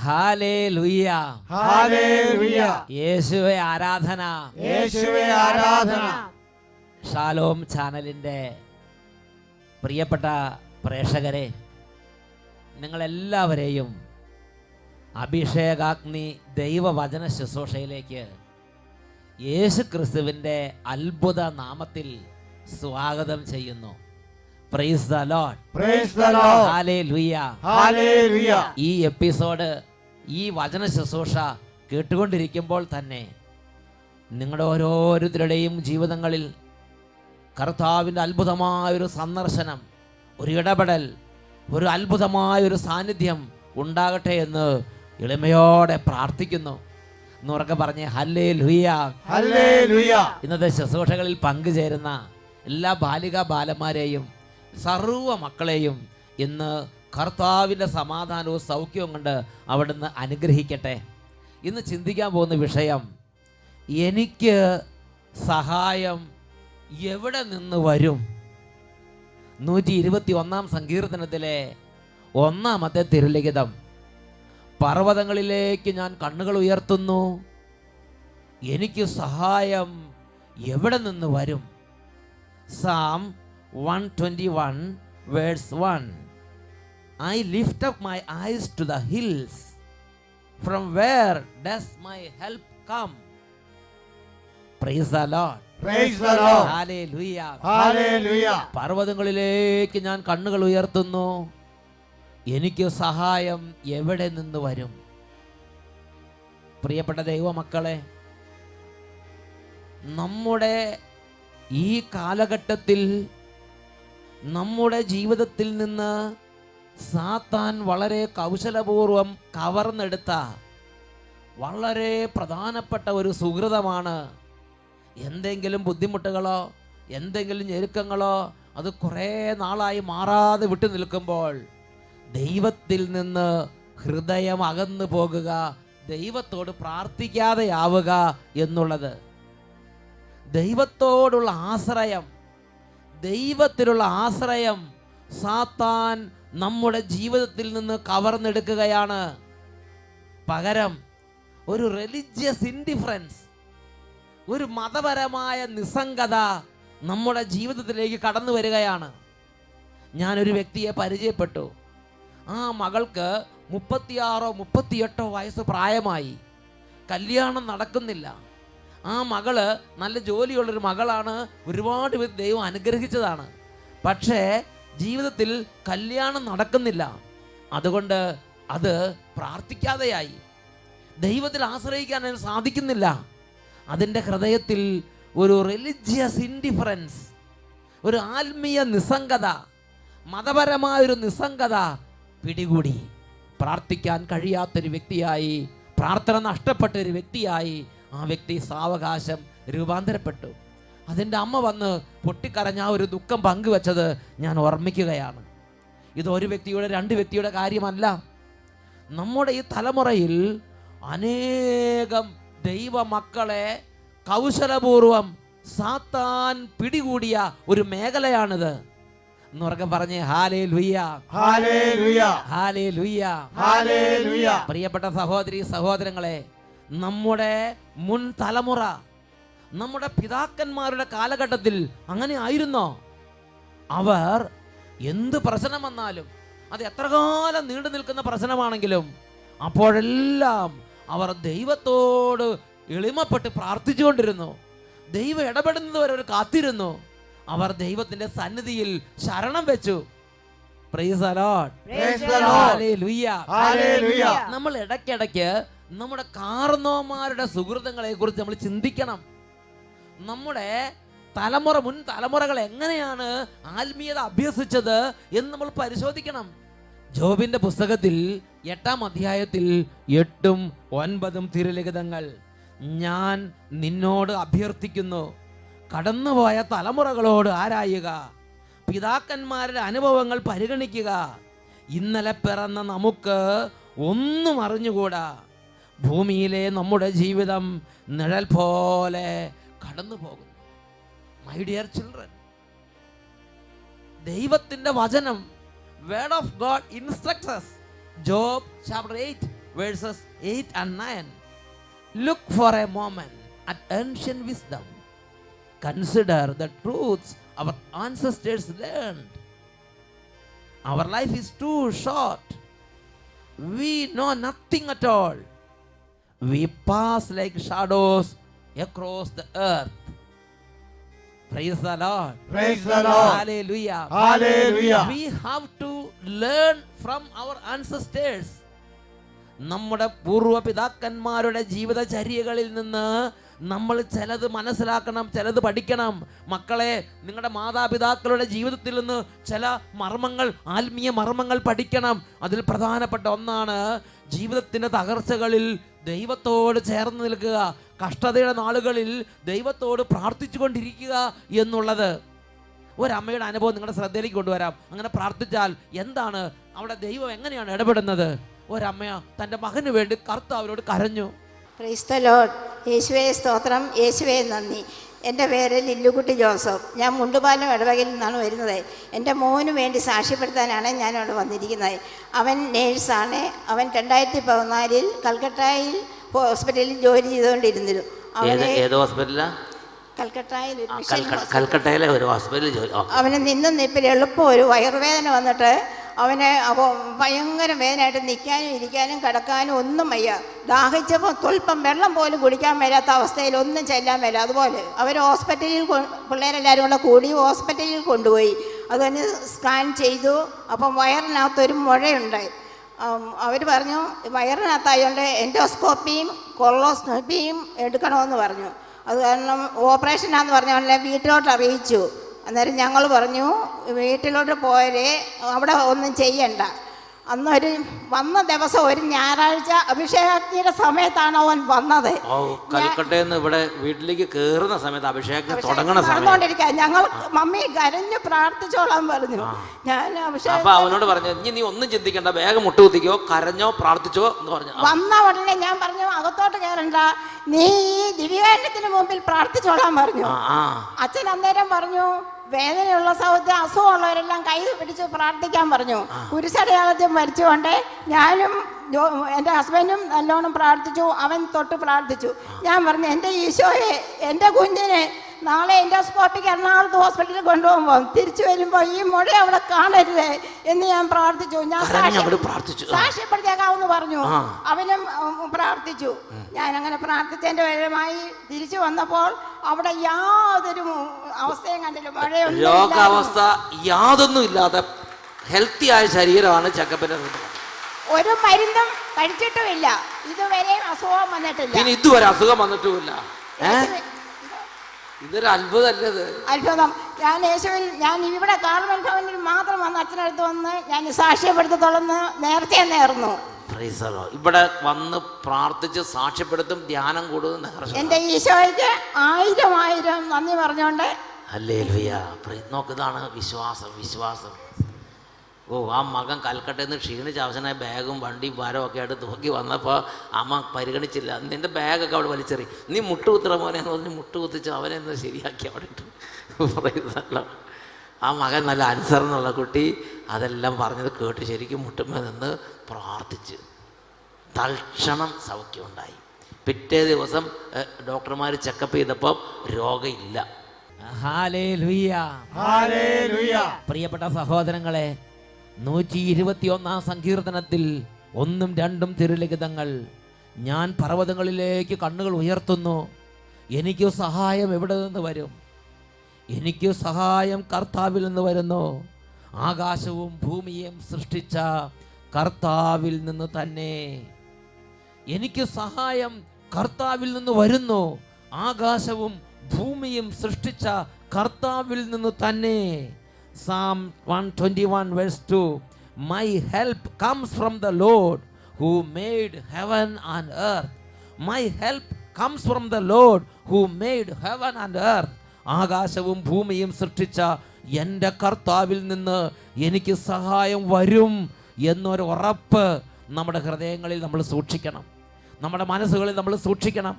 Hallelujah, hallelujah, യേശുവേ ആരാധന, യേശുവേ ആരാധന. ഷാലോം ചാനലിൻ്റെ പ്രിയപ്പെട്ട പ്രേക്ഷകരെ, നിങ്ങളെല്ലാവരെയും അഭിഷേകാഗ്നി ദൈവവചന ശുശ്രൂഷയിലേക്ക് യേശു ക്രിസ്തുവിൻ്റെ അത്ഭുത നാമത്തിൽ സ്വാഗതം ചെയ്യുന്നു. Praise the Lord, praise the Lord, hallelujah, hallelujah. ഈ എപ്പിസോഡ്, ഈ വചന ശുശ്രൂഷ കേട്ടുകൊണ്ടിരിക്കുമ്പോൾ തന്നെ നിങ്ങളുടെ ഓരോരുത്തരുടെയും ജീവിതങ്ങളിൽ കർത്താവിൻ്റെ അത്ഭുതമായൊരു സന്ദർശനം, ഒരു ഇടപെടൽ, ഒരു അത്ഭുതമായൊരു സാന്നിധ്യം ഉണ്ടാകട്ടെ എന്ന് എളിമയോടെ പ്രാർത്ഥിക്കുന്നു. എന്നുറക്കെ പറഞ്ഞ് ഹല്ലേലൂയ, ഹല്ലേലൂയ. ഇന്നത്തെ ശുശ്രൂഷകളിൽ പങ്കുചേരുന്ന എല്ലാ ബാലിക ബാലന്മാരെയും സർവ്വ മക്കളെയും ഇന്ന് കർത്താവിൻ്റെ സമാധാനവും സൗഖ്യവും കൊണ്ട് അവിടുന്ന് അനുഗ്രഹിക്കട്ടെ. ഇന്ന് ചിന്തിക്കാൻ പോകുന്ന വിഷയം, എനിക്ക് സഹായം എവിടെ നിന്ന് വരും? 121 സങ്കീർത്തനത്തിലെ 1-ാമത്തെ തിരുലിഖിതം. പർവ്വതങ്ങളിലേക്ക് ഞാൻ കണ്ണുകൾ ഉയർത്തുന്നു, എനിക്ക് സഹായം എവിടെ നിന്ന് വരും? Psalm 121 verse 1. I lift up my eyes to the hills. From where does my help come? Praise the Lord. Praise the Lord. Hallelujah. Hallelujah. പർവ്വതങ്ങളിലേക്ക് ഞാൻ കണ്ണുകൾ ഉയർത്തുന്നു, എനിക്ക് സഹായം എവിടെ നിന്ന് വരും? പ്രിയപ്പെട്ട ദൈവമക്കളെ, നമ്മുടെ ഈ കാലഘട്ടത്തിൽ നമ്മുടെ ജീവിതത്തിൽ നിന്ന് സാത്താൻ വളരെ കൗശലപൂർവം കവർന്നെടുത്ത വളരെ പ്രധാനപ്പെട്ട ഒരു സുഹൃതമാണ് എന്തെങ്കിലും ബുദ്ധിമുട്ടുകളോ എന്തെങ്കിലും ഞെരുക്കങ്ങളോ അത് കുറേ നാളായി മാറാതെ വിട്ടു നിൽക്കുമ്പോൾ ദൈവത്തിൽ നിന്ന് ഹൃദയം അകന്നു പോകുക, ദൈവത്തോട് പ്രാർത്ഥിക്കാതെയാവുക എന്നുള്ളത്. ദൈവത്തോടുള്ള ആശ്രയം, ദൈവത്തിലുള്ള ആശ്രയം സാത്താൻ നമ്മുടെ ജീവിതത്തിൽ നിന്ന് കവർന്നെടുക്കുകയാണ്. പകരം ഒരു റിലീജിയസ് ഇൻഡിഫറൻസ്, ഒരു മതപരമായ നിസ്സംഗത നമ്മുടെ ജീവിതത്തിലേക്ക് കടന്നു വരികയാണ്. ഞാനൊരു വ്യക്തിയെ പരിചയപ്പെട്ടു. ആ മകൾക്ക് 36-38 വയസ്സ് പ്രായമായി, കല്യാണം നടക്കുന്നില്ല. ആ മകള് നല്ല ജോലിയുള്ളൊരു മകളാണ്, ഒരുപാട് പേര് ദൈവം അനുഗ്രഹിച്ചതാണ്. പക്ഷേ ജീവിതത്തിൽ കല്യാണം നടക്കുന്നില്ല. അതുകൊണ്ട് അത് പ്രാർത്ഥിക്കാതെയായി, ദൈവത്തിൽ ആശ്രയിക്കാൻ സാധിക്കുന്നില്ല. അതിൻ്റെ ഹൃദയത്തിൽ ഒരു റിലീജിയസ് ഇൻഡിഫറൻസ്, ഒരു ആത്മീയ നിസ്സംഗത, മതപരമായൊരു നിസ്സംഗത പിടികൂടി. പ്രാർത്ഥിക്കാൻ കഴിയാത്തൊരു വ്യക്തിയായി, പ്രാർത്ഥന നഷ്ടപ്പെട്ട ഒരു വ്യക്തിയായി ആ വ്യക്തി സാവകാശം രൂപാന്തരപ്പെട്ടു. അതിൻ്റെ അമ്മ വന്ന് പൊട്ടിക്കരഞ്ഞ ആ ഒരു ദുഃഖം പങ്കുവെച്ചത് ഞാൻ ഓർമ്മിക്കുകയാണ്. ഇത് ഒരു വ്യക്തിയുടെ, 2 വ്യക്തിയുടെ കാര്യമല്ല. നമ്മുടെ ഈ തലമുറയിൽ അനേകം ദൈവമക്കളെ കൗശലപൂർവം സാത്താൻ പിടികൂടിയ ഒരു മേഖലയാണിത്. എന്നുറക്കെ പറഞ്ഞേ ഹല്ലേലൂയ, ഹല്ലേലൂയ, ഹല്ലേലൂയ, ഹല്ലേലൂയ. പ്രിയപ്പെട്ട സഹോദരി സഹോദരങ്ങളെ, നമ്മുടെ മുൻ തലമുറ, നമ്മുടെ പിതാക്കന്മാരുടെ കാലഘട്ടത്തിൽ അങ്ങനെ ആയിരുന്നോ? അവർ എന്ത് പ്രശ്നം വന്നാലും, അത് എത്ര കാലം നീണ്ടു നിൽക്കുന്ന പ്രശ്നമാണെങ്കിലും, അപ്പോഴെല്ലാം അവർ ദൈവത്തോട് എളിമപ്പെട്ട് പ്രാർത്ഥിച്ചുകൊണ്ടിരുന്നു. ദൈവം ഇടപെടുന്നത് വരെ അവർ കാത്തിരുന്നു. അവർ ദൈവത്തിന്റെ സന്നിധിയിൽ ശരണം വെച്ചു. Praise the Lord, praise the Lord, hallelujah, hallelujah. നമ്മൾ ഇടയ്ക്കിടയ്ക്ക് നമ്മുടെ കാർന്നോമാരുടെ സുഹൃത്തുക്കളെ കുറിച്ച് നമ്മൾ ചിന്തിക്കണം. നമ്മുടെ തലമുറ, മുൻ തലമുറകൾ എങ്ങനെയാണ് ആത്മീയത അഭ്യസിച്ചത് എന്ന് നമ്മൾ പരിശോധിക്കണം. ജോബിന്റെ പുസ്തകത്തിൽ 8-ാം അധ്യായത്തിൽ 8ഉം 9ഉം തിരുലിഖിതങ്ങൾ, ഞാൻ നിന്നോട് അഭ്യർത്ഥിക്കുന്നു, കടന്നുപോയ തലമുറകളോട് ആരായുക, പിതാക്കന്മാരുടെ അനുഭവങ്ങൾ പരിഗണിക്കുക. ഇന്നലെ പിറന്ന നമുക്ക് ഒന്നും അറിഞ്ഞുകൂടാ. ഭൂമിയിലെ നമ്മുടെ ജീവിതം നിഴൽ പോലെ കടന്നു പോകുന്നു. മൈ ഡിയർ ചിൽഡ്രൻ, ദൈവത്തിൻ്റെ വചനം, word of God instructs us. Job chapter 8 verses 8 and 9. Look for a moment at ancient wisdom. Consider the truths our ancestors learned. Our life is too short. We know nothing at all. We pass like shadows across the earth. Praise the Lord. Praise the Lord. Hallelujah. Hallelujah. We have to learn from our ancestors. നമ്മുടെ പൂർവ്വപിതാക്കന്മാരുടെ ജീവിതചര്യകളിൽ നിന്ന് നമ്മൾ ചിലത് മനസ്സിലാക്കണം, ചിലത് പഠിക്കണം. മക്കളെ, നിങ്ങളുടെ മാതാപിതാക്കളുടെ ജീവിതത്തിൽ നിന്ന് ചില മർമ്മങ്ങൾ, ആത്മീയ മർമ്മങ്ങൾ പഠിക്കണം. അതിൽ പ്രധാനപ്പെട്ട ഒന്നാണ് ജീവിതത്തിൻ്റെ തകർച്ചകളിൽ ദൈവത്തോട് ചേർന്ന് നിൽക്കുക, കഷ്ടതയുടെ നാളുകളിൽ ദൈവത്തോട് പ്രാർത്ഥിച്ചു കൊണ്ടിരിക്കുക എന്നുള്ളത്. ഒരമ്മയുടെ അനുഭവം നിങ്ങളുടെ ശ്രദ്ധയിലേക്ക് കൊണ്ടുവരാം. അങ്ങനെ പ്രാർത്ഥിച്ചാൽ എന്താണ് അവിടെ ദൈവം എങ്ങനെയാണ് ഇടപെടുന്നത്? ഒരമ്മ തൻ്റെ മകന് വേണ്ടി കർത്താവിനോട് കരഞ്ഞു. Praise the Lord. യേശുവേ സ്തോത്രം, യേശുവേ നന്ദി. എൻ്റെ പേര് ലില്ലുകുട്ടി ജോസഫ്. ഞാൻ മുണ്ടുപാലം ഇടവകയിൽ നിന്നാണ് വരുന്നത്. എൻ്റെ മോന് വേണ്ടി സാക്ഷ്യപ്പെടുത്താനാണ് ഞാനിവിടെ വന്നിരിക്കുന്നത്. അവൻ നേഴ്സാണ്. അവൻ 2014 കൽക്കട്ടയിൽ ഹോസ്പിറ്റലിൽ ജോലി ചെയ്തുകൊണ്ടിരുന്നു. ഏത് ഹോസ്പിറ്റലാ? കൽക്കട്ടയിൽ കൽക്കട്ടയിലെ ഒരു ഹോസ്പിറ്റലിൽ ജോലി. അവന് നിന്നും നിപ്പിൽ എളുപ്പം ഒരു വയറുവേദന വന്നിട്ട് അവന് അപ്പോൾ ഭയങ്കര വേദനയായിട്ട് നിൽക്കാനും ഇരിക്കാനും കിടക്കാനും ഒന്നും വയ്യ. ദാഹിച്ചപ്പോൾ തുൽപ്പം വെള്ളം പോലും കുടിക്കാൻ മേലാത്ത അവസ്ഥയിൽ ഒന്നും ചെല്ലാൻ മേല. അതുപോലെ അവർ ഹോസ്പിറ്റലിൽ പിള്ളേരെല്ലാവരും കൂടെ കൂടി ഹോസ്പിറ്റലിൽ കൊണ്ടുപോയി. അതുകഴിഞ്ഞ് സ്കാൻ ചെയ്തു. അപ്പം വയറിനകത്തൊരു മുഴയുണ്ടായി. അവർ പറഞ്ഞു വയറിനകത്തായതുകൊണ്ട് എൻഡോസ്കോപ്പിയും കൊളോസ്കോപ്പിയും എടുക്കണമെന്ന് പറഞ്ഞു. അത് കാരണം ഓപ്പറേഷനാന്ന് പറഞ്ഞ വീട്ടിലോട്ട് അറിയിച്ചു. അന്നേരം ഞങ്ങൾ പറഞ്ഞു വീട്ടിലോട്ട് പോരെ, അവിടെ ഒന്നും ചെയ്യണ്ട. അന്നൊരു വന്ന ദിവസം ഒരു ഞായറാഴ്ച അഭിഷേകത്തിന്റെ സമയത്താണ് അവൻ വന്നത്. കൽക്കട്ടയിൽ നിന്ന് ഇവിടെ വീട്ടിലേക്ക് കേറുന്ന സമയത്ത് അഭിഷേകം നടന്നുകൊണ്ടിരിക്കുക. ഞങ്ങൾ മമ്മി കരഞ്ഞു പ്രാർത്ഥിച്ചോളാൻ പറഞ്ഞു. ഞാൻ അഭിഷേകം അവനോട് പറഞ്ഞു, നീ ഒന്നും ചിന്തിക്കണ്ട, വേഗം മുട്ടുകുത്തിക്കോ, കരഞ്ഞോ പ്രാർത്ഥിച്ചോ എന്ന് പറഞ്ഞു. വന്ന ഉടനെ ഞാൻ പറഞ്ഞു അകത്തോട്ട് കയറണ്ട, നീ ഈ ദിവ്യകാരണത്തിന് മുമ്പിൽ പ്രാർത്ഥിച്ചോളാൻ പറഞ്ഞു. അച്ഛൻ അന്നേരം പറഞ്ഞു വേദനയുള്ള സൗഹൃദം അസുഖമുള്ളവരെല്ലാം കൈ പിടിച്ച് പ്രാർത്ഥിക്കാൻ പറഞ്ഞു. കുരിശടയാളത്തിൽ മരിച്ചുകൊണ്ട് ഞാനും എൻ്റെ ഹസ്ബൻഡും നല്ലോണം പ്രാർത്ഥിച്ചു. അവൻ തൊട്ട് പ്രാർത്ഥിച്ചു. ഞാൻ പറഞ്ഞു എൻ്റെ ഈശോയെ, എൻ്റെ കുഞ്ഞിനെ നാളെ എൻഡോസ്കോപ്പിക്ക് എറണാകുളത്ത് ഹോസ്പിറ്റലിൽ കൊണ്ടുപോകുമ്പോൾ തിരിച്ചു വരുമ്പോൾ ഈ മുഴ അവിടെ കാണരുത് എന്ന് ഞാൻ പ്രാർത്ഥിച്ചു. ഞാൻ സാക്ഷ്യപ്പെടുത്തിയേക്കാവെന്ന് പറഞ്ഞു. അവനും പ്രാർത്ഥിച്ചു. ഞാൻ അങ്ങനെ പ്രാർത്ഥിച്ചതിൻ്റെ ഫലമായി തിരിച്ചു വന്നപ്പോൾ അവിടെ യാതൊരു അവസ്ഥയും കണ്ടില്ല. മഴയൊന്നും രോഗാവസ്ഥ യാതൊന്നും ഇല്ലാതെ ഹെൽത്തി ആയ ശരീരമാണ് ചക്കപ്പൻ്റെ. ഒരു മരുന്നും കഴിച്ചിട്ടുമില്ല. ഇതുവരെ അസുഖം വന്നിട്ടില്ല. പിന്നെ ഇതുവരെ അസുഖം വന്നിട്ടുമില്ല. ഇതൊരു അത്ഭുതമല്ലത്. അത്ഭുതം. ഞാൻ യേശുവിൽ ഞാൻ ഇവിടെ കാർമൽ ഭവനിൽ മാത്രം വന്ന് അച്ഛനടുത്ത് വന്ന് ഞാൻ സാക്ഷ്യപ്പെടുത്തത്തോളന്ന് നേരത്തെ നേർന്നു. ഇവിടെ വന്ന് പ്രാർത്ഥിച്ച് സാക്ഷ്യപ്പെടുത്തും, ധ്യാനം കൂടും. എൻ്റെ ഈശോയ്ക്ക് 1000 നന്ദി പറഞ്ഞോണ്ട്. ഹല്ലേലൂയ. നോക്കിതാണ് വിശ്വാസം. വിശ്വാസം. ആ മകൻ കൽക്കട്ടയിൽ നിന്ന് ക്ഷീണിച്ച് അവസാനമായ ബാഗും വണ്ടിയും ഭാരവും ഒക്കെ ആയിട്ട് തൂക്കി വന്നപ്പോൾ അമ്മ പരിഗണിച്ചില്ല. നിൻ്റെ ബാഗൊക്കെ അവിടെ വലിച്ചെറി, നീ മുട്ടുകുത്തുറ മോനെ എന്ന് പറഞ്ഞ് മുട്ടുകുത്തിച്ച് അവനെ ഒന്ന് ശരിയാക്കി അവിടെ ഇട്ടു. പറയുന്നല്ലോ, ആ മകൻ നല്ല അനുസരണമുള്ള കുട്ടി അതെല്ലാം പറഞ്ഞത് കേട്ട് ശരിക്കും മുട്ടുമ്മ നിന്ന് പ്രാർത്ഥിച്ച് തൽക്ഷണം സൗഖ്യമുണ്ടായി. പിറ്റേ ദിവസം ഡോക്ടർമാർ ചെക്കപ്പ് ചെയ്തപ്പോൾ രോഗമില്ല. ഹല്ലേലൂയ. ഹല്ലേലൂയ. പ്രിയപ്പെട്ട സഹോദരങ്ങളെ, 121 സങ്കീർത്തനത്തിൽ 1ഉം 2ഉം തിരുലിഖിതങ്ങൾ, ഞാൻ പർവ്വതങ്ങളിലേക്ക് കണ്ണുകൾ ഉയർത്തുന്നു, എനിക്ക് സഹായം എവിടെ നിന്ന് വരും? എനിക്ക് സഹായം കർത്താവിൽ നിന്ന് വരുന്നു. ആകാശവും ഭൂമിയും സൃഷ്ടിച്ച കർത്താവിൽ നിന്ന് തന്നെ. എനിക്ക് സഹായം കർത്താവിൽ നിന്ന് വരുന്നു. ആകാശവും ഭൂമിയും സൃഷ്ടിച്ച കർത്താവിൽ നിന്ന് തന്നെ. Psalm 121 verse 2. My help comes from the Lord who made heaven and earth. My help comes from the Lord who made heaven and earth. ആകാശവും ഭൂമിയും സൃഷ്ടിച്ച എൻ്റെ കർത്താവിൽ നിന്ന് എനിക്ക് സഹായം വരും എന്നൊരു ഉറപ്പ് നമ്മുടെ ഹൃദയങ്ങളിൽ നമ്മൾ സൂക്ഷിക്കണം, നമ്മുടെ മനസ്സുകളിൽ നമ്മൾ സൂക്ഷിക്കണം.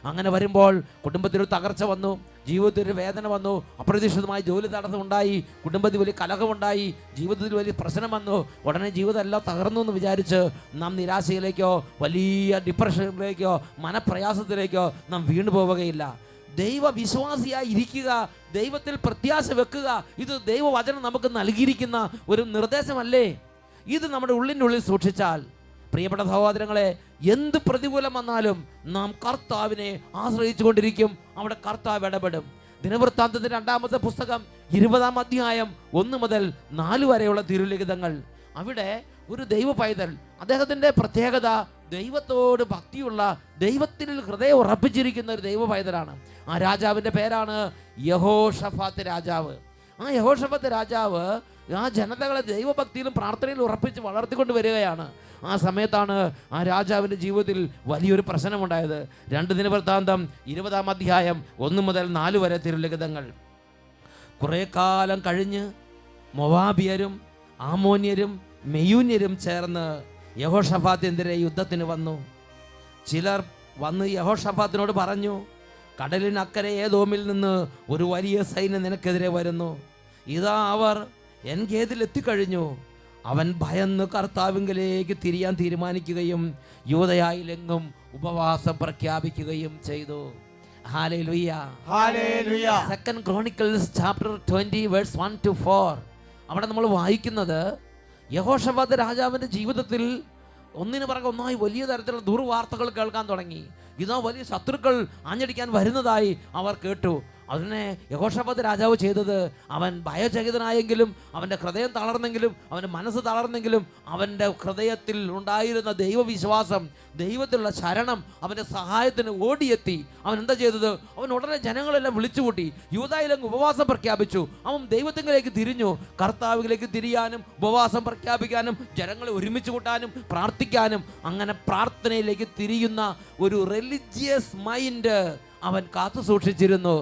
അങ്ങനെ വരുമ്പോൾ കുടുംബത്തിലൊരു തകർച്ച വന്നു, ജീവിതത്തിൽ ഒരു വേദന വന്നു, അപ്രതീക്ഷിതമായി ജോലി തടസ്സമുണ്ടായി, കുടുംബത്തിൽ വലിയ കലഹമുണ്ടായി, ജീവിതത്തിൽ വലിയ പ്രശ്നം വന്നു. ഉടനെ ജീവിതം എല്ലാം തകർന്നു എന്ന് വിചാരിച്ച് നാം നിരാശയിലേക്കോ വലിയ ഡിപ്രഷനിലേക്കോ മനപ്രയാസത്തിലേക്കോ നാം വീണു പോവുകയില്ല. ദൈവവിശ്വാസിയായി ഇരിക്കുക, ദൈവത്തിൽ പ്രത്യാശ വെക്കുക. ഇത് ദൈവവചനം നമുക്ക് നൽകിയിരിക്കുന്ന ഒരു നിർദ്ദേശമല്ലേ? ഇത് നമ്മുടെ ഉള്ളിനുള്ളിൽ സൂക്ഷിച്ചാൽ, പ്രിയപ്പെട്ട സഹോദരങ്ങളെ, എന്ത് പ്രതികൂലം വന്നാലും നാം കർത്താവിനെ ആശ്രയിച്ചു കൊണ്ടിരിക്കും. അവിടെ കർത്താവ് ഇടപെടും. ദിനവൃത്താന്തത്തിന്റെ 2-ാമത്തെ പുസ്തകം 20-ാം അധ്യായം 1 മുതൽ 4 വരെയുള്ള തിരുലിഖിതങ്ങൾ. അവിടെ ഒരു ദൈവ പൈതൽ, അദ്ദേഹത്തിന്റെ പ്രത്യേകത ദൈവത്തോട് ഭക്തിയുള്ള, ദൈവത്തിൽ ഹൃദയം ഉറപ്പിച്ചിരിക്കുന്ന ഒരു ദൈവ പൈതലാണ്. ആ രാജാവിന്റെ പേരാണ് യഹോഷഫാത്ത് രാജാവ്. ആ യഹോഷഫാത്ത് രാജാവ് ആ ജനതകളെ ദൈവഭക്തിയിലും പ്രാർത്ഥനയിലും ഉറപ്പിച്ച് വളർത്തിക്കൊണ്ട് വരികയാണ്. ആ സമയത്താണ് ആ രാജാവിൻ്റെ ജീവിതത്തിൽ വലിയൊരു പ്രശ്നമുണ്ടായത്. 2 ദിനവൃത്താന്തം 20-ാം അധ്യായം 1 മുതൽ 4 വരെ തിരുലിഖിതങ്ങൾ. കുറേ കാലം കഴിഞ്ഞ് മൊവാബിയരും ആമോന്യരും മെയൂന്യരും ചേർന്ന് യഹോഷഫാത്തിനെതിരെ യുദ്ധത്തിന് വന്നു. ചിലർ വന്ന് യഹോഷഫാത്തിനോട് പറഞ്ഞു, കടലിനക്കരെ ഏദോമിൽ നിന്ന് ഒരു വലിയ സൈന്യം നിനക്കെതിരെ വരുന്നു. ഇതാ അവർ എൻഗേദിൽ എത്തിക്കഴിഞ്ഞു. അവൻ ഭയന്ന് കർത്താവിങ്കലേക്ക് തിരിയാൻ തീരുമാനിക്കുകയും യൂദയായിലെങ്ങും ഉപവാസം പ്രഖ്യാപിക്കുകയും ചെയ്തു. Hallelujah, hallelujah. 2 Chronicles chapter 20 verse 1 to 4. അവിടെ നമ്മൾ വായിക്കുന്നത്, യഹോഷഫാത്ത് രാജാവിൻ്റെ ജീവിതത്തിൽ ഒന്നിനു പുറകെ ഒന്നായി വലിയ തരത്തിലുള്ള ദുർവാർത്തകൾ കേൾക്കാൻ തുടങ്ങി. ഇതാ വലിയ ശത്രുക്കൾ ആഞ്ഞടിക്കാൻ വരുന്നതായി അവർ കേട്ടു. അതിനെ യഹോഷഫാത്ത് രാജാവ് ചെയ്തത്, അവൻ ഭയചകിതനായെങ്കിലും, അവൻ്റെ ഹൃദയം തളർന്നെങ്കിലും, അവൻ്റെ മനസ്സ് തളർന്നെങ്കിലും, അവൻ്റെ ഹൃദയത്തിൽ ഉണ്ടായിരുന്ന ദൈവവിശ്വാസം, ദൈവത്തിലുള്ള ശരണം അവൻ്റെ സഹായത്തിന് ഓടിയെത്തി. അവൻ എന്താ ചെയ്തത്? അവൻ ഉടനെ ജനങ്ങളെല്ലാം വിളിച്ചുകൂട്ടി, യൂദായിലെങ്ങും ഉപവാസം പ്രഖ്യാപിച്ചു. അവൻ ദൈവത്തിലേക്ക് തിരിഞ്ഞു. കർത്താവിലേക്ക് തിരിയാനും ഉപവാസം പ്രഖ്യാപിക്കാനും ജനങ്ങളെ ഒരുമിച്ച് കൂട്ടാനും പ്രാർത്ഥിക്കാനും, അങ്ങനെ പ്രാർത്ഥനയിലേക്ക് തിരിയുന്ന ഒരു റിലിജിയസ് മൈൻഡ് അവൻ കാത്തു സൂക്ഷിച്ചിരുന്നു.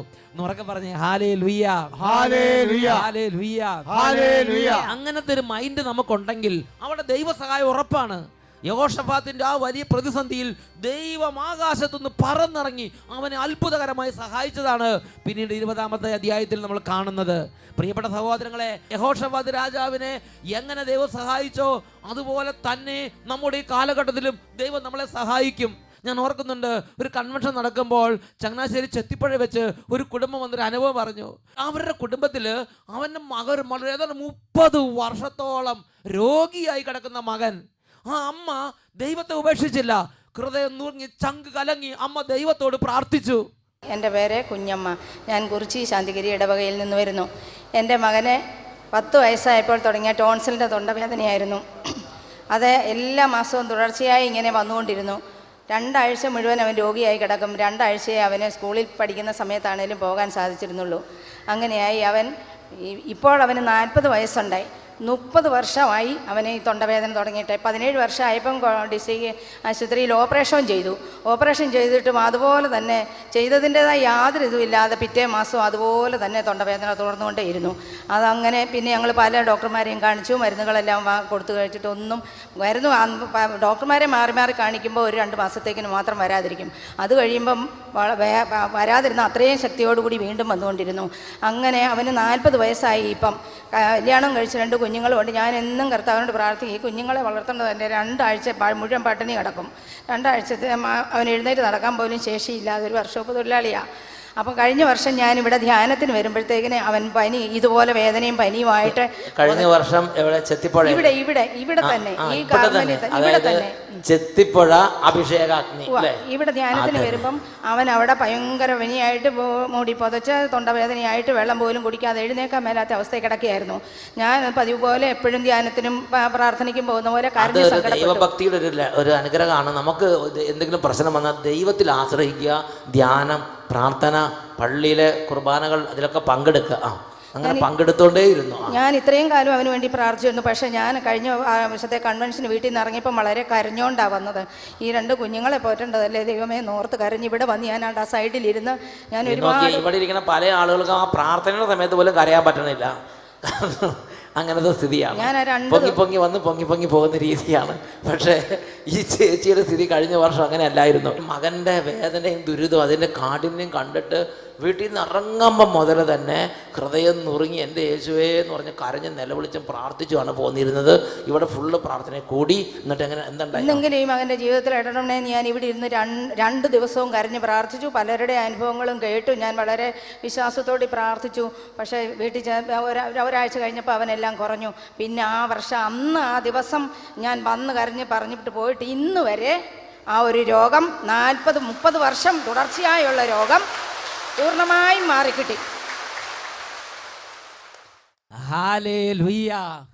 ഉറക്കെ പറഞ്ഞേ ഹല്ലേലൂയ, ഹല്ലേലൂയ, ഹല്ലേലൂയ, ഹല്ലേലൂയ. അങ്ങനത്തെ ഒരു മൈൻഡ് നമുക്കുണ്ടെങ്കിൽ അവിടെ ദൈവസഹായം ഉറപ്പാണ്. യഹോഷഫാത്തിന്റെ ആ വലിയ പ്രതിസന്ധിയിൽ ദൈവം ആകാശത്തുനിന്ന് പറന്നിറങ്ങി അവനെ അത്ഭുതകരമായി സഹായിച്ചതാണ് പിന്നീട് 20-ാമത്തെ അധ്യായത്തിൽ നമ്മൾ കാണുന്നത്. പ്രിയപ്പെട്ട സഹോദരങ്ങളെ, യഹോഷഫാത്ത് രാജാവിനെ എങ്ങനെ ദൈവം സഹായിച്ചോ അതുപോലെ തന്നെ നമ്മുടെ ഈ കാലഘട്ടത്തിലും ദൈവം നമ്മളെ സഹായിക്കും. ഞാൻ ഓർക്കുന്നുണ്ട്, ഒരു കൺവെൻഷൻ നടക്കുമ്പോൾ ചങ്ങനാശ്ശേരി ചെത്തിപ്പുഴ വെച്ച് ഒരു കുടുംബം വന്നൊരു അനുഭവം പറഞ്ഞു. അവരുടെ കുടുംബത്തിൽ അവൻ്റെ മകൻ ഏതാണ്ട് 30 വർഷത്തോളം രോഗിയായി കിടക്കുന്ന മകൻ. ആ അമ്മ ദൈവത്തെ ഉപേക്ഷിച്ചില്ല. ഹൃദയം നുറുങ്ങി, ചങ്ക് കലങ്ങി അമ്മ ദൈവത്തോട് പ്രാർത്ഥിച്ചു. എൻ്റെ പേര് കുഞ്ഞമ്മ. ഞാൻ കുറിച്ചി ശാന്തിഗിരി ഇടവകയിൽ നിന്ന് വരുന്നു. എൻ്റെ മകന് 10 വയസ്സായപ്പോൾ തുടങ്ങിയ ടോൺസിലിൻ്റെ തൊണ്ടവേദനയായിരുന്നു. അത് എല്ലാ മാസവും തുടർച്ചയായി ഇങ്ങനെ വന്നുകൊണ്ടിരുന്നു. 2 ആഴ്ച മുഴുവൻ അവൻ രോഗിയായി കിടക്കും. 2 ആഴ്ചയെ അവന് സ്കൂളിൽ പഠിക്കുന്ന സമയത്താണേലും പോകാൻ സാധിച്ചിരുന്നുള്ളൂ. അങ്ങനെയായി ഇപ്പോൾ അവന് 40 വയസ്സുണ്ടായി. 30 വർഷമായി അവന് ഈ തൊണ്ടവേദന തുടങ്ങിയിട്ട്. 17 വർഷമായപ്പം ഡിസ്ട്രിക്ട് ആശുപത്രിയിൽ ഓപ്പറേഷൻ ചെയ്തിട്ടും അതുപോലെ തന്നെ ചെയ്തതിൻ്റെതായ യാതൊരു ഇതുമില്ലാതെ പിറ്റേ മാസം അതുപോലെ തന്നെ തൊണ്ടവേദന തുടർന്നുകൊണ്ടേയിരുന്നു. അതങ്ങനെ പിന്നെ ഞങ്ങൾ പല ഡോക്ടർമാരെയും കാണിച്ചു. മരുന്നുകളെല്ലാം കൊടുത്തു കഴിച്ചിട്ട് ഒന്നും ഡോക്ടർമാരെ മാറി മാറി കാണിക്കുമ്പോൾ ഒരു 2 മാസത്തേക്കിന് മാത്രം വരാതിരിക്കും. അത് കഴിയുമ്പം വരാതിരുന്ന അത്രയും ശക്തിയോടുകൂടി വീണ്ടും വന്നുകൊണ്ടിരുന്നു. അങ്ങനെ അവന് 40 വയസ്സായി. ഇപ്പം കല്യാണം കഴിച്ച് 2 കുഞ്ഞുങ്ങളുമുണ്ട്. ഞാൻ എന്നും കർത്താവിനോട് പ്രാർത്ഥിക്കും, ഈ കുഞ്ഞുങ്ങളെ വളർത്തേണ്ടത് എൻ്റെ 2 ആഴ്ച മുഴുവൻ പട്ടിണി കിടക്കും. 2 ആഴ്ചത്തെ അവൻ എഴുന്നേറ്റ് നടക്കാൻ പോലും ശേഷിയില്ലാതെ ഒരു വർഷോപ്പ് തൊഴിലാളിയാണ്. അപ്പം കഴിഞ്ഞ വർഷം ഞാനിവിടെ ധ്യാനത്തിന് വരുമ്പോഴത്തേക്കിന് അവൻ പനി, ഇതുപോലെ വേദനയും പനിയുമായിട്ട് കഴിഞ്ഞ വർഷം ചെത്തിപ്പുഴ ഇവിടെ തന്നെ ഈ ഇവിടെ തന്നെ ചെത്തിപ്പുഴ അഭിഷേകാഗ്നി ഇവിടെ ധ്യാനത്തിന് വരുമ്പം അവൻ അവിടെ ഭയങ്കര പനിയായിട്ട് മൂടി പുതച്ച് തൊണ്ടവേദനയായിട്ട് വെള്ളം പോലും കുടിക്കാതെ എഴുന്നേക്കാൻ മേലാത്ത അവസ്ഥയിൽ കിടക്കുകയായിരുന്നു. ഞാൻ പതിവ് പോലെ എപ്പോഴും ധ്യാനത്തിനും പ്രാർത്ഥനയ്ക്കും പോകുന്ന പോലെ കരഞ്ഞു സങ്കടപ്പെട്ടു. ദൈവഭക്തിയുടെ ഒരു അനുഗ്രഹമാണ്. നമുക്ക് എന്തെങ്കിലും പ്രശ്നം വന്നാൽ ദൈവത്തിൽ ആശ്രയിക്കുക, ധ്യാനം, പ്രാർത്ഥന, പള്ളിയിലെ കുർബാനകൾ, അതിലൊക്കെ പങ്കെടുക്കുക. അങ്ങനെ പങ്കെടുത്തോണ്ടേയിരുന്നു. ഞാൻ ഇത്രയും കാലം അവന് വേണ്ടി പ്രാർത്ഥിച്ചിരുന്നു. പക്ഷേ ഞാൻ കഴിഞ്ഞ വർഷത്തെ കൺവെൻഷന് വീട്ടിൽ നിന്ന് ഇറങ്ങിയപ്പോൾ വളരെ കരഞ്ഞോണ്ടാണ് വന്നത്. ഈ 2 കുഞ്ഞുങ്ങളെ പോറ്റേണ്ടതല്ലേ ദൈവമേ നോർത്ത് കരഞ്ഞ് ഇവിടെ വന്ന് ഞാൻ ആ സൈഡിലിരുന്ന് ഞാൻ ഒരുപാട് ഇവിടെ ഇരിക്കുന്ന പല ആളുകൾക്കും ആ പ്രാർത്ഥനയുടെ സമയത്ത് പോലും കരയാൻ പറ്റണില്ല. അങ്ങനത്തെ സ്ഥിതിയാണ്. ഞാൻ പൊങ്ങി പൊങ്ങി വന്ന് പൊങ്ങി പൊങ്ങി പോകുന്ന രീതിയാണ്. പക്ഷേ ഈ ചേച്ചിയുടെ സ്ഥിതി കഴിഞ്ഞ വർഷം അങ്ങനെ അല്ലായിരുന്നു. മകൻ്റെ വേദനയും ദുരിതവും അതിൻ്റെ കാഠിന്യം കണ്ടിട്ട് വീട്ടിൽ നിന്ന് ഇറങ്ങുമ്പം മുതൽ തന്നെ ഹൃദയം നുറുങ്ങി എൻ്റെ യേശുവേ എന്ന് പറഞ്ഞ് കരഞ്ഞ് നിലവിളിച്ചും പ്രാർത്ഥിച്ചുമാണ് പോന്നിരുന്നത്. ഇവിടെ ഫുള്ള് പ്രാർത്ഥന കൂടി. എന്നിട്ട് എങ്ങനെ എന്തുണ്ടായി? എന്തെങ്കിലും ഈ മകൻ്റെ ജീവിതത്തിൽ ഇടണമെന്ന് ഞാൻ ഇവിടെ ഇരുന്ന് രണ്ട് ദിവസവും കരഞ്ഞ് പ്രാർത്ഥിച്ചു. പലരുടെ അനുഭവങ്ങളും കേട്ടു. ഞാൻ വളരെ വിശ്വാസത്തോടെ പ്രാർത്ഥിച്ചു. പക്ഷേ വീട്ടിൽ ഒരാഴ്ച കഴിഞ്ഞപ്പോൾ അവനെല്ലാം കുറഞ്ഞു. പിന്നെ ആ വർഷം ആ ദിവസം ഞാൻ വന്ന് കരഞ്ഞ് പറഞ്ഞിട്ട് പോയിട്ട് ഇന്ന് വരെ ആ ഒരു രോഗം 40-30 വർഷം തുടർച്ചയായുള്ള രോഗം പൂർണ്ണമായും മാറിക്കിട്ടി. Hallelujah,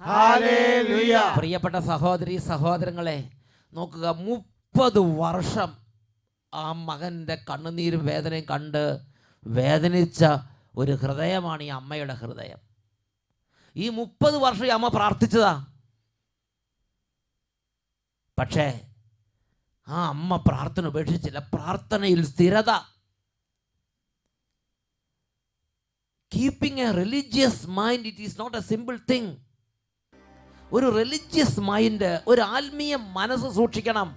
hallelujah. പ്രിയപ്പെട്ട സഹോദരി സഹോദരങ്ങളെ, നോക്കുക, 30 വർഷം ആ മകൻ്റെ കണ്ണുനീരും വേദനയും കണ്ട് വേദനിച്ച ഒരു ഹൃദയമാണ് ഈ അമ്മയുടെ ഹൃദയം. ഈ 30 വർഷം ഈ അമ്മ പ്രാർത്ഥിച്ചതാ. പക്ഷേ ആ അമ്മ പ്രാർത്ഥന ഉപേക്ഷിച്ചില്ല. പ്രാർത്ഥനയിൽ സ്ഥിരത. Keeping a religious mind, it is not a simple thing. ഒരു റിലീജിയസ് മൈൻഡ്, ഒരു ആത്മീയ മനസ്സ് സൂക്ഷിക്കണം.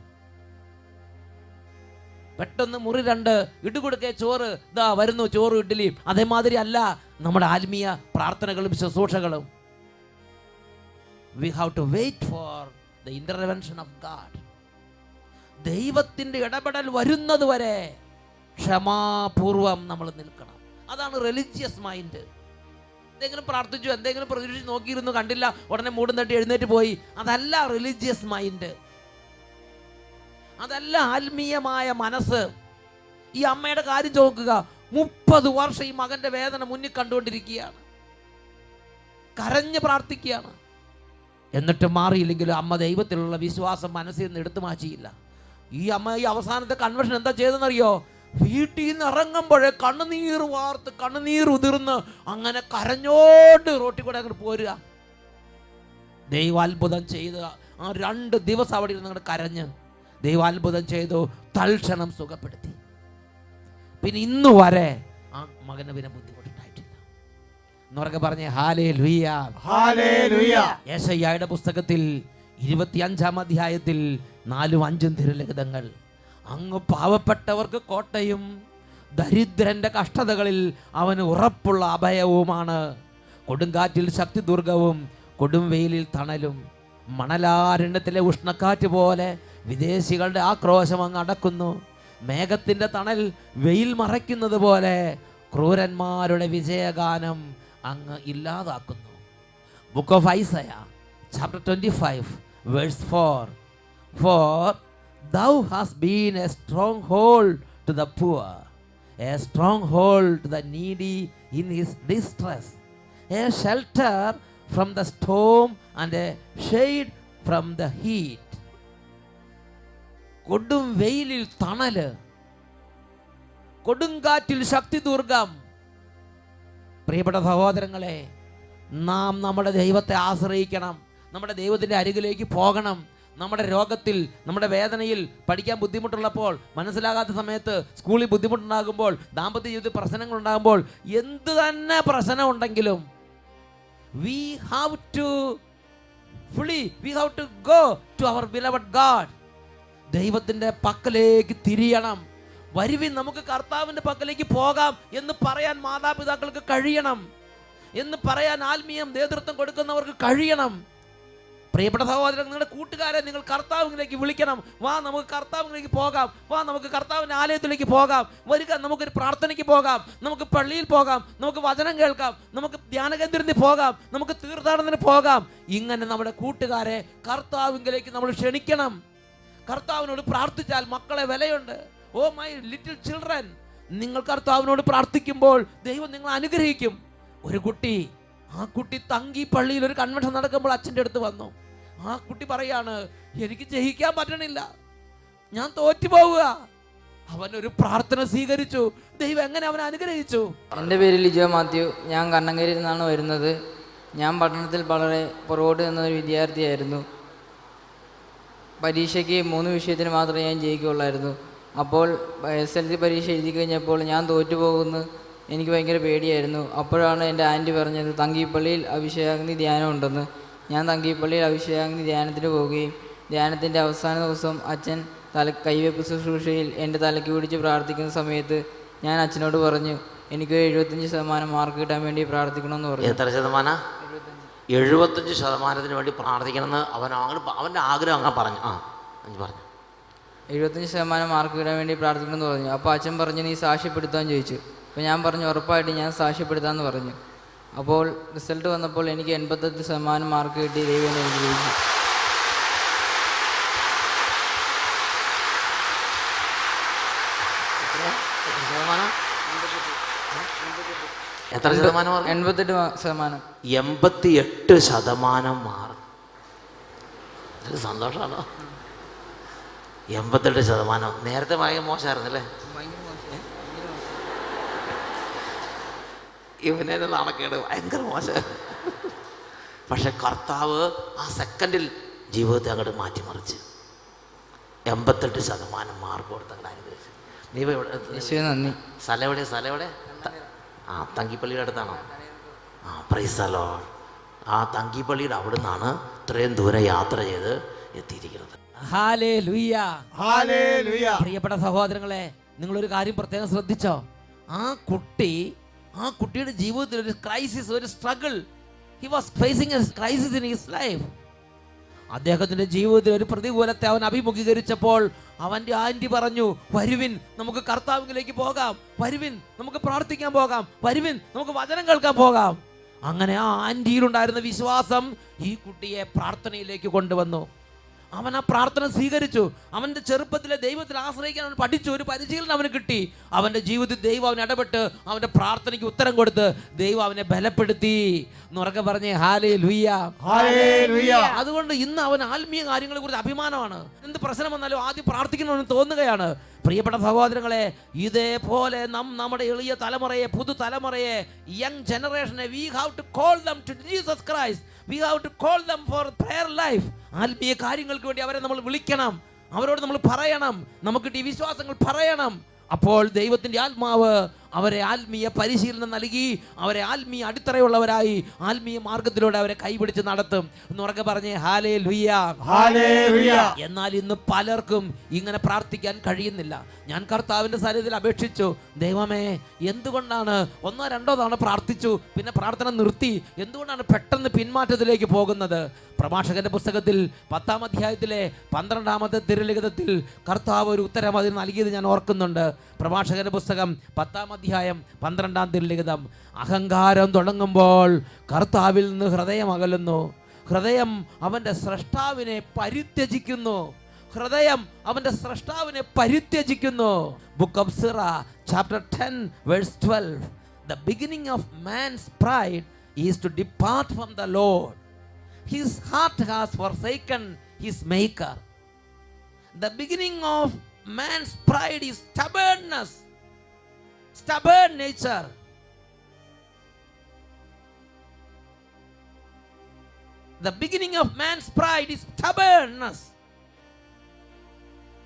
പെട്ടെന്ന് മുറി 2 ഇട്ടുകൊടുക്കേ ചോറ്, ഇതാ വരുന്നു ചോറ് ഇഡ്ഡലിയും. അതേമാതിരി അല്ല നമ്മുടെ ആത്മീയ പ്രാർത്ഥനകളും ശുശ്രൂഷകളും. We have to wait for the intervention of God. ദൈവത്തിൻ്റെ ഇടപെടൽ വരുന്നത് വരെ ക്ഷമാപൂർവം നമ്മൾ നിൽക്കണം. അതാണ് റിലീജിയസ് മൈൻഡ്. എന്തെങ്കിലും പ്രാർത്ഥിച്ചു, എന്തെങ്കിലും പ്രതീക്ഷിച്ച് നോക്കിയിരുന്നു, കണ്ടില്ല, ഉടനെ മൂടും തട്ടി എഴുന്നേറ്റ് പോയി. അതല്ല റിലീജിയസ് മൈൻഡ്. അതല്ല ആത്മീയമായ മനസ്സ്. ഈ അമ്മയുടെ കാര്യം നോക്കുക. 30 വർഷം ഈ മകന്റെ വേദന മുന്നിൽ കണ്ടുകൊണ്ടിരിക്കുകയാണ്. കരഞ്ഞ് പ്രാർത്ഥിക്കുകയാണ്. എന്നിട്ട് മാറിയില്ലെങ്കിലും അമ്മ ദൈവത്തിലുള്ള വിശ്വാസം മനസ്സിൽ നിന്ന് എടുത്തു മാറ്റിയില്ല. ഈ അമ്മ ഈ അവസാനത്തെ കൺവെൻഷൻ എന്താ ചെയ്തെന്നറിയോ? വീട്ടിൽ നിന്ന് ഇറങ്ങുമ്പോഴേ കണ്ണുനീർ വാർത്ത് കണ്ണുനീർ ഉതിർന്ന് അങ്ങനെ കരഞ്ഞോണ്ട് റോട്ടിൽ കൂടെ അങ്ങോട്ട് പോരുക. ദൈവാത്ഭുതം ചെയ്ത് ആ 2 ദിവസം അവിടെ ഇരുന്ന് അങ്ങോട്ട് കരഞ്ഞ് ദൈവാത്ഭുതം ചെയ്തു, തൽക്ഷണം സുഖപ്പെടുത്തി. പിന്നെ ഇന്ന് വരെ ആ മകന് പിന്നെ ബുദ്ധിമുട്ടുണ്ടായിട്ടില്ല. എന്നൊക്കെ പറഞ്ഞേ ഹല്ലേലൂയ, ഹല്ലേലൂയ. യെശയ്യായുടെ പുസ്തകത്തിൽ 25-ാം അധ്യായത്തിൽ 4-5 തിരുലിഖിതങ്ങൾ. അങ്ങ് പാവപ്പെട്ടവർക്ക് കോട്ടയും ദരിദ്രന്റെ കഷ്ടതകളിൽ അവന് ഉറപ്പുള്ള അഭയവുമാണ്. കൊടുങ്കാറ്റിൽ ശക്തി ദുർഗവും കൊടും വെയിലിൽ തണലും. മണലാരണ്യത്തിലെ ഉഷ്ണക്കാറ്റ് പോലെ വിദേശികളുടെ ആക്രോശം അങ്ങ് അടക്കുന്നു. മേഘത്തിൻ്റെ തണൽ വെയിൽ മറയ്ക്കുന്നത് പോലെ ക്രൂരന്മാരുടെ വിജയഗാനം അങ്ങ് ഇല്ലാതാക്കുന്നു. Book of Isaiah chapter 25 verse 4. For thou hast been a stronghold to the poor, a stronghold to the needy in his distress, a shelter from the storm and a shade from the heat. കൊടും വെയിലിൽ തണല്, കൊടുങ്കാറ്റിൽ ശക്തി ദുർഗം. പ്രിയപ്പെട്ട സഹോദരങ്ങളെ, നാം നമ്മുടെ ദൈവത്തെ ആശ്രയിക്കണം. നമ്മുടെ ദൈവത്തിൻ്റെ അരികിലേക്ക് പോകണം. നമ്മുടെ രോഗത്തിൽ, നമ്മുടെ വേദനയിൽ, പഠിക്കാൻ ബുദ്ധിമുട്ടുള്ളപ്പോൾ, മനസ്സിലാകാത്ത സമയത്ത്, സ്കൂളിൽ ബുദ്ധിമുട്ടുണ്ടാകുമ്പോൾ, ദാമ്പത്യ ജീവിതത്തിൽ പ്രശ്നങ്ങളുണ്ടാകുമ്പോൾ, എന്ത് തന്നെ പ്രശ്നം ഉണ്ടെങ്കിലും we have to flee, we have to go to our beloved God. ദൈവത്തിൻ്റെ പക്കലേക്ക് തിരിയണം. വരുവിൻ, നമുക്ക് കർത്താവിൻ്റെ പക്കലേക്ക് പോകാം എന്ന് പറയാൻ മാതാപിതാക്കൾക്ക് കഴിയണം. എന്ന് പറയാൻ ആത്മീയം നേതൃത്വം കൊടുക്കുന്നവർക്ക് കഴിയണം. പ്രിയപ്പെട്ട സഹോദരൻ, നിങ്ങളുടെ കൂട്ടുകാരെ നിങ്ങൾ കർത്താവിലേക്ക് വിളിക്കണം. വാ, നമുക്ക് കർത്താവിലേക്ക് പോകാം. വാ, നമുക്ക് കർത്താവിൻ്റെ ആലയത്തിലേക്ക് പോകാം. വരിക, നമുക്കൊരു പ്രാർത്ഥനയ്ക്ക് പോകാം. നമുക്ക് പള്ളിയിൽ പോകാം. നമുക്ക് വചനം കേൾക്കാം. നമുക്ക് ധ്യാനകേന്ദ്രത്തിൽ പോകാം. നമുക്ക് തീർത്ഥാടനത്തിന് പോകാം. ഇങ്ങനെ നമ്മുടെ കൂട്ടുകാരെ കർത്താവിലേക്ക് നമ്മൾ ക്ഷണിക്കണം. കർത്താവിനോട് പ്രാർത്ഥിച്ചാൽ മക്കളെ വിലയുണ്ട്. ഓ മൈ ലിറ്റിൽ ചിൽഡ്രൻ, നിങ്ങൾ കർത്താവിനോട് പ്രാർത്ഥിക്കുമ്പോൾ ദൈവം നിങ്ങളെ അനുഗ്രഹിക്കും. ഒരു കുട്ടി, ആ കുട്ടി തങ്കി പള്ളിയിൽ ഒരു കൺവെൻഷൻ നടക്കുമ്പോൾ അച്ഛൻ്റെ അടുത്ത് വന്നു. ആ കുട്ടി പറയാണ്, എനിക്ക് ജയിക്കാൻ പറ്റണില്ല, ഞാൻ തോറ്റുപോവുക. അവനൊരു പ്രാർത്ഥന സ്വീകരിച്ചു. ദൈവം എങ്ങനെ അവനെ അനുഗ്രഹിച്ചു. എൻ്റെ പേര് ലിജോ മാത്യു. ഞാൻ കണ്ണങ്കരിയിൽ നിന്നാണ് വരുന്നത്. ഞാൻ പഠനത്തിൽ വളരെ പുറകോട്ട് നിന്നൊരു വിദ്യാർത്ഥിയായിരുന്നു. പരീക്ഷയ്ക്ക് 3 വിഷയത്തിന് മാത്രമേ ഞാൻ ജയിക്കുകയുള്ളായിരുന്നു. അപ്പോൾ SLC പരീക്ഷ എഴുതി കഴിഞ്ഞപ്പോൾ ഞാൻ തോറ്റുപോകുമെന്ന് എനിക്ക് ഭയങ്കര പേടിയായിരുന്നു. അപ്പോഴാണ് എൻ്റെ ആൻറ്റി പറഞ്ഞത് തങ്കിപ്പള്ളിയിൽ അഭിഷേകാഗ്നി ധ്യാനം ഉണ്ടെന്ന്. ഞാൻ തങ്കിപ്പള്ളിയിൽ അഭിഷേകാഗ്നി ധ്യാനത്തിന് പോവുകയും ധ്യാനത്തിൻ്റെ അവസാന ദിവസം അച്ഛൻ കൈവെപ്പ് ശുശ്രൂഷയിൽ എൻ്റെ തലയ്ക്ക് പിടിച്ച് പ്രാർത്ഥിക്കുന്ന സമയത്ത് ഞാൻ അച്ഛനോട് പറഞ്ഞു എനിക്ക് 75% മാർക്ക് കിട്ടാൻ വേണ്ടി പ്രാർത്ഥിക്കണമെന്ന് പറഞ്ഞു. എത്ര ശതമാനം? 75% വേണ്ടി പ്രാർത്ഥിക്കണമെന്ന് അവൻ്റെ ആഗ്രഹം അങ്ങനെ പറഞ്ഞു. പറഞ്ഞു 75% മാർക്ക് കിട്ടാൻ വേണ്ടി പ്രാർത്ഥിക്കണമെന്ന് പറഞ്ഞു. അപ്പോൾ അച്ഛൻ പറഞ്ഞു നീ സാക്ഷ്യപ്പെടുത്താൻ ചോദിച്ചു. അപ്പോൾ ഞാൻ പറഞ്ഞു ഉറപ്പായിട്ട് ഞാൻ സാക്ഷ്യപ്പെടുത്താമെന്ന് പറഞ്ഞു. അപ്പോൾ റിസൾട്ട് വന്നപ്പോൾ എനിക്ക് 88% മാർക്ക് കിട്ടി. ദൈവം എന്നെ അനുഗ്രഹിച്ചു. എത്ര ശതമാനം? 88%. 88% മാർക്ക്. സന്തോഷമാണോ? 88%. നേരത്തെ ഭയങ്കര മോശമായിരുന്നല്ലേ? ഇവനെ നാണക്കേട് ഭയങ്കര മോശമായിരുന്നു. പക്ഷെ കർത്താവ് ആ സെക്കൻഡിൽ ജീവിതത്തെ അങ്ങോട്ട് മാറ്റിമറിച്ച് 88% മാർക്ക് കൊടുത്ത് അങ്ങോട്ട് അനുഗ്രഹിച്ചു. നീ നന്ദി. സ്ഥലം എവിടെ? തങ്കിപ്പള്ളിയുടെ അടുത്താണോ? Praise the Lord. ആ തങ്കിപ്പള്ളിയുടെ അവിടെ നിന്നാണ് ഇത്രയും ദൂരം യാത്ര ചെയ്ത് എത്തിയിരിക്കുന്നത്. ഹല്ലേലൂയ. ഹല്ലേലൂയ. പ്രിയപ്പെട്ട സഹോദരങ്ങളെ, നിങ്ങളൊരു കാര്യം പ്രത്യേകം ശ്രദ്ധിച്ചോ? ആ കുട്ടിയുടെ ജീവിതത്തിൽ ഒരു ക്രൈസിസ്, ഒരു struggle. He was phasing A crisis in his life. അദ്ദേഹത്തിൻ്റെ ജീവിതത്തിൽ ഒരു പ്രതികൂലത്തെ അവൻ അഭിമുഖീകരിച്ചപ്പോൾ അവൻ്റെ ആൻറ്റി പറഞ്ഞു വരുവിൻ നമുക്ക് കർത്താവിലേക്ക് പോകാം, വരുവിൻ നമുക്ക് പ്രാർത്ഥിക്കാൻ പോകാം, വരുവിൻ നമുക്ക് വചനം കേൾക്കാൻ പോകാം. അങ്ങനെ ആ ആൻറ്റിയിലുണ്ടായിരുന്ന വിശ്വാസം ഈ കുട്ടിയെ പ്രാർത്ഥനയിലേക്ക് കൊണ്ടുവന്നു. അവൻ ആ പ്രാർത്ഥന സ്വീകരിച്ചു. അവൻ്റെ ചെറുപ്പത്തിലെ ദൈവത്തിൽ ആശ്രയിക്കാൻ അവൻ പഠിച്ചു. ഒരു പരിശീലനം അവന് കിട്ടി. അവൻ്റെ ജീവിതത്തിൽ ദൈവം അവൻ ഇടപെട്ട് അവൻ്റെ പ്രാർത്ഥനയ്ക്ക് ഉത്തരം കൊടുത്ത് ദൈവം അവനെ ബലപ്പെടുത്തി. എന്നുറക്കെ പറഞ്ഞേ ഹല്ലേലൂയ. ഹല്ലേലൂയ. അതുകൊണ്ട് ഇന്ന് അവൻ ആത്മീയ കാര്യങ്ങളെ കുറിച്ച് അഭിമാനമാണ്. എന്ത് പ്രശ്നം വന്നാലും ആദ്യം പ്രാർത്ഥിക്കണമെന്ന് തോന്നുകയാണ്. പ്രിയപ്പെട്ട സഹോദരങ്ങളെ, ഇതേപോലെ നമ്മുടെ എളിയ തലമുറയെ, പുതുതലമുറയെ, young ജനറേഷനെ we have to call them to Jesus Christ. We have to call them for prayer life. ആത്മീയ കാര്യങ്ങൾക്ക് വേണ്ടി അവരെ നമ്മൾ വിളിക്കണം, അവരോട് നമ്മൾ പറയണം, നമുക്ക് ഈ വിശ്വാസങ്ങൾ പറയണം. അപ്പോൾ ദൈവത്തിൻ്റെ ആത്മാവ് അവരെ ആത്മീയ പരിശീലനം നൽകി അവരെ ആത്മീയ അടിത്തറയുള്ളവരായി ആത്മീയ മാർഗത്തിലൂടെ അവരെ കൈപിടിച്ച് നടത്തും. എന്നുറക്കെ പറഞ്ഞേ ഹല്ലേലൂയ. ഹല്ലേലൂയ. എന്നാൽ ഇന്ന് പലർക്കും ഇങ്ങനെ പ്രാർത്ഥിക്കാൻ കഴിയുന്നില്ല. ഞാൻ കർത്താവിൻ്റെ സന്നിധിയിൽ അപേക്ഷിച്ചു, ദൈവമേ എന്തുകൊണ്ടാണ് 1-2 തവണ പ്രാർത്ഥിച്ചു, പിന്നെ പ്രാർത്ഥന നിർത്തി, എന്തുകൊണ്ടാണ് പെട്ടെന്ന് പിന്മാറ്റത്തിലേക്ക് പോകുന്നത്? പ്രഭാഷകന്റെ പുസ്തകത്തിൽ 10-ാം അധ്യായത്തിലെ 12-ാമത്തെ തിരുലിഖിതത്തിൽ കർത്താവ് ഒരു ഉത്തരം അതിന് നൽകിയത് ഞാൻ ഓർക്കുന്നുണ്ട്. പ്രഭാഷകന്റെ പുസ്തകം 10-ാം അധ്യായം 12-ാം തിരുലിഖിതം. അഹങ്കാരം തുടങ്ങുമ്പോൾ കർത്താവിൽ നിന്ന് ഹൃദയം അകലുന്നു, ഹൃദയം അവൻ്റെ സ്രഷ്ടാവിനെ പരിത്യജിക്കുന്നു, ഹൃദയം അവൻ്റെ സ്രഷ്ടാവിനെ പരിത്യജിക്കുന്നു. Book of Sira chapter 10 verse 12. The beginning of man's pride is to depart from the Lord. His heart has forsaken his maker. The beginning of man's pride is stubbornness, stubborn nature. The beginning of man's pride is stubbornness.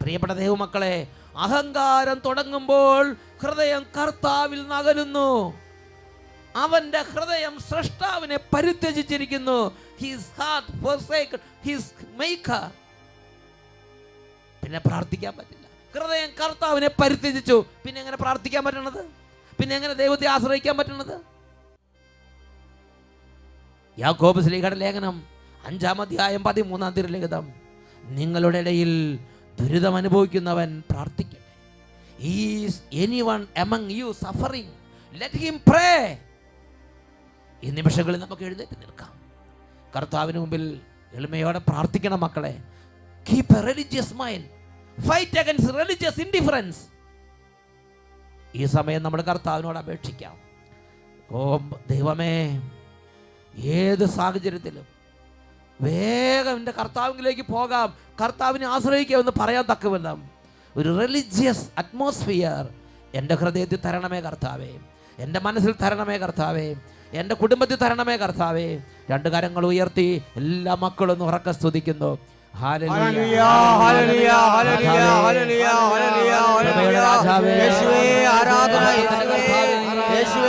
പ്രിയപ്പെട്ട ദൈവമക്കളെ, അഹങ്കാരം തുടങ്ങുമ്പോൾ ഹൃദയം കർത്താവിൽ നകലുന്നു, അവന്റെ ഹൃദയം സ്രഷ്ടാവിനെ പരിത്യജിച്ചിരിക്കുന്നു. His heart forsaken his maker. പിന്നെ പ്രാർത്ഥിക്കാൻ പറ്റില്ല. ഹൃദയം കർത്താവിനെ പരിത്യജിച്ചു, പിന്നെ എങ്ങനെ പ്രാർത്ഥിക്കാൻ പറ്റണത്? പിന്നെ എങ്ങനെ ദൈവത്തെ ആശ്രയിക്കാൻ പറ്റണത്? യാക്കോബ് ശ്ലീഹയുടെ ലേഖനം 5-ാം അധ്യായം 13-ാം തിരുലിഖിതം. നിങ്ങളുടെ ഇടയിൽ ദുരിതം അനുഭവിക്കുന്നവൻ പ്രാർത്ഥിക്കട്ടെ. Is anyone among you suffering? Let him pray. ഈ നിമിഷങ്ങളിൽ നമുക്ക് എഴുന്നേറ്റ് നിൽക്കാം. കർത്താവിന് മുമ്പിൽ എളിമയോടെ പ്രാർത്ഥിക്കണം മക്കളെ. Keep a religious mind. Fight against religious indifference. ഈ സമയം നമ്മൾ കർത്താവിനോട് അപേക്ഷിക്കാം. ഓ ദൈവമേ, ഏത് സാഹചര്യത്തിലും വേഗം എൻ്റെ കർത്താവിലേക്ക് പോകാം, കർത്താവിനെ ആശ്രയിക്കാമെന്ന് പറയാൻ തക്കവണ്ണം ഒരു റിലീജിയസ് അറ്റ്മോസ്ഫിയർ എൻ്റെ ഹൃദയത്തിൽ തരണമേ കർത്താവേ, എൻ്റെ മനസ്സിൽ തരണമേ കർത്താവേ, എൻ്റെ കുടുംബത്തിൽ തരണമേ കർത്താവേ. 2 കരങ്ങൾ ഉയർത്തി എല്ലാ മക്കളും ഉറക്കെ സ്തുതിക്കുന്നു. Hallelujah. Hallelujah. Hallelujah. Hallelujah. Hallelujah. യേശുവേ ആരാധന. യേശുവേ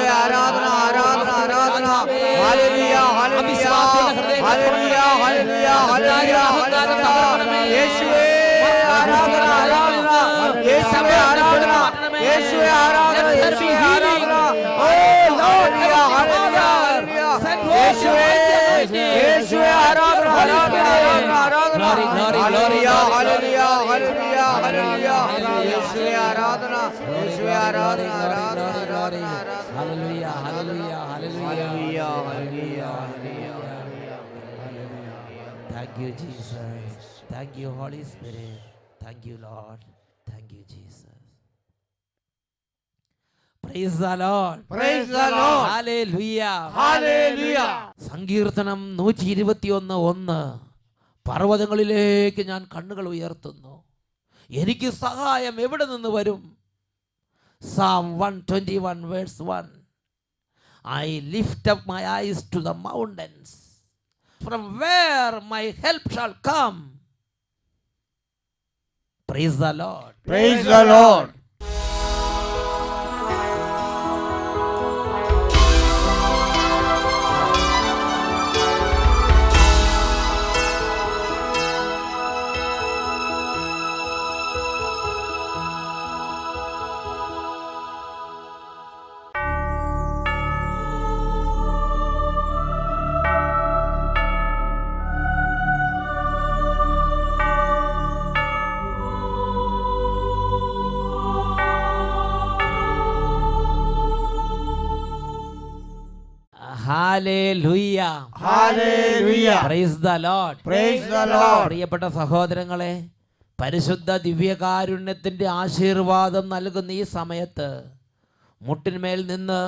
ഹല്ലേലൂയ, ഹല്ലേലൂയ, അവിശ്വാസികളുടെ ഹൃദയങ്ങൾ ഹല്ലേലൂയ, ഹല്ലേലൂയ, ഹല്ലേലൂയ, അഹങ്കാരം തകർക്കണമേ. യേശുവേ ആരാധന, ആരാധന, യേശുവേ ആരാധന, യേശുവേ ആരാധന, യേശുവേ ആരാധന. ഓ ഹല്ലേലൂയ, ഹല്ലേലൂയ, യേശുവേ, യേശുവേ ആരാധന, ആരാധന, ആരാധന, ആരാധന. ഹല്ലേലൂയ, ഹല്ലേലൂയ, ഹല്ലേലൂയ, ഹല്ലേലൂയ, യേശുവേ ആരാധന, യേശുവേ ആരാധന, ആരാധന, ആരാധന, ആരാധന. Hallelujah, hallelujah, hallelujah. Hallelujah, hallelujah, Thank you, Jesus. Thank you, Holy Spirit. Thank you, Lord. Thank you, Jesus. Praise the Lord. Praise the Lord. Hallelujah. Hallelujah. സങ്കീർത്തനം 121:1. പർവ്വതങ്ങളിലേക്ക് ഞാൻ കണ്ണുകൾ ഉയർത്തുന്നു, എനിക്ക് സഹായം എവിടെ നിന്ന് വരും? Psalm 121 verse 1. I lift up my eyes to the mountains. From where my help shall come? Praise the Lord. Praise the Lord. Hallelujah. Hallelujah. Praise the Lord. Praise the Lord. പ്രിയപ്പെട്ട സഹോദരങ്ങളെ, പരിശുദ്ധ ദിവ്യകാരുണ്യത്തിൻ്റെ ആശീർവാദം നൽകുന്ന ഈ സമയത്ത് മുട്ടിന്മേൽ നിന്ന്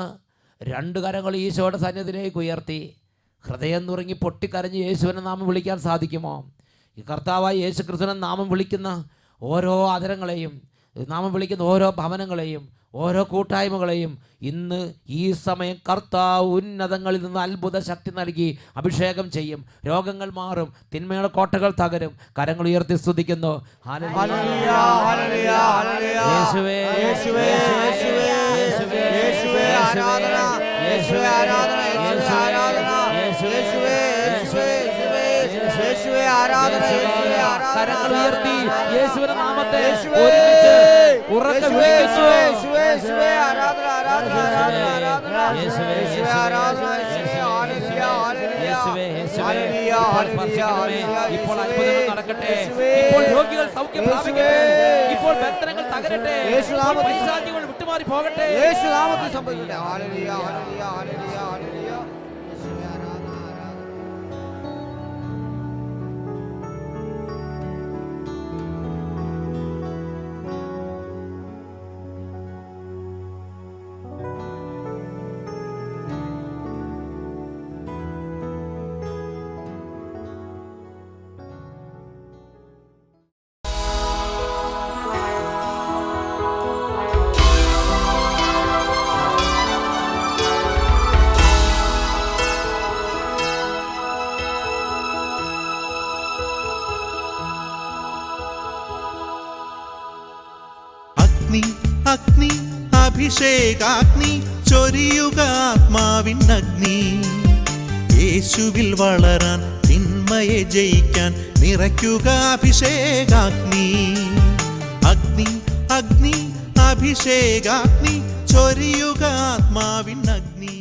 2 കരങ്ങൾ ഈശോയുടെ സന്നിധിയിലേക്ക് ഉയർത്തി ഹൃദയം നുറുങ്ങി പൊട്ടിക്കരഞ്ഞ് യേശുവിനെ നാമം വിളിക്കാൻ സാധിക്കുമോ? ഈ കർത്താവായ യേശു ക്രിസ്തുവിനെ നാമം വിളിക്കുന്ന ഓരോ ആദരങ്ങളെയും, നാമം വിളിക്കുന്ന ഓരോ ഭവനങ്ങളെയും, ഓരോ കൂട്ടായ്മകളെയും ഇന്ന് ഈ സമയം കർത്താവ് ഉന്നതങ്ങളിൽ നിന്ന് അത്ഭുത ശക്തി നൽകി അഭിഷേകം ചെയ്യും. രോഗങ്ങൾ മാറും, തിന്മയുടെ കോട്ടകൾ തകരും. കരങ്ങൾ ഉയർത്തി സ്തുതിക്കുന്നു. Hallelujah, hallelujah, hallelujah. യേശുവേ, യേശുവേ, യേശുവേ, യേശുവേ, യേശുവേ ആരാധന, യേശുവേ ആരാധന, യേശുവേ ആരാധന, യേശുവേ, യേശുവേ, യേശുവേ ആരാധന, യേശുവേ ആരാധന. കരങ്ങൾ ഉയർത്തി യേശുവിന്റെ നാമത്തെ യേശുവേ, ഒരുമിച്ച് ഉറക്കെ യേശുവേ, വിളിക്കുന്നു. യേശുവേ, യേശുവേ ആരാധന, ആരാധന, ആരാധന, ആരാധന. യേശുവേ, യേശുവേ ആരാധന, യേശുവേ ഹല്ലേലൂയ, ഹല്ലേലൂയ. യേശുവേ, യേശുവേ, ഹല്ലേലൂയ, ഇപ്പോൾ ഹല്ലേലൂയ, സ്പർശിക്കണമേ. ഹല്ലേലൂയ. ഇപ്പോൾ അത്ഭുതങ്ങൾ നടക്കട്ടെ. യേശുവേ, ഇപ്പോൾ രോഗികൾ സൗഖ്യം പ്രാപിക്കട്ടെ. യേശുവേ, ഇപ്പോൾ ബന്ധനങ്ങൾ തകരട്ടെ. യേശു ഇപ്പോൾ നാമത്തിൽ പൈശാചികൾ വിട്ടുമാറി പോകട്ടെ. യേശു നാമത്തിൽ സംഭവിക്കട്ടെ. Hallelujah, hallelujah, hallelujah, hallelujah. യേശുവേ ആരാധന, ആരാധന. അഗ്നി അഗ്നി അഭിഷേകാഗ്നി ചൊരിയുക ആത്മാവിനഗ്നി, യേശുവിൽ വളരാൻ തിന്മയെ ജയിക്കാൻ നിറയ്ക്കുക അഭിഷേകാഗ്നി. അഗ്നി അഗ്നി അഭിഷേകാഗ്നി ചൊരിയുക ആത്മാവിനഗ്നി.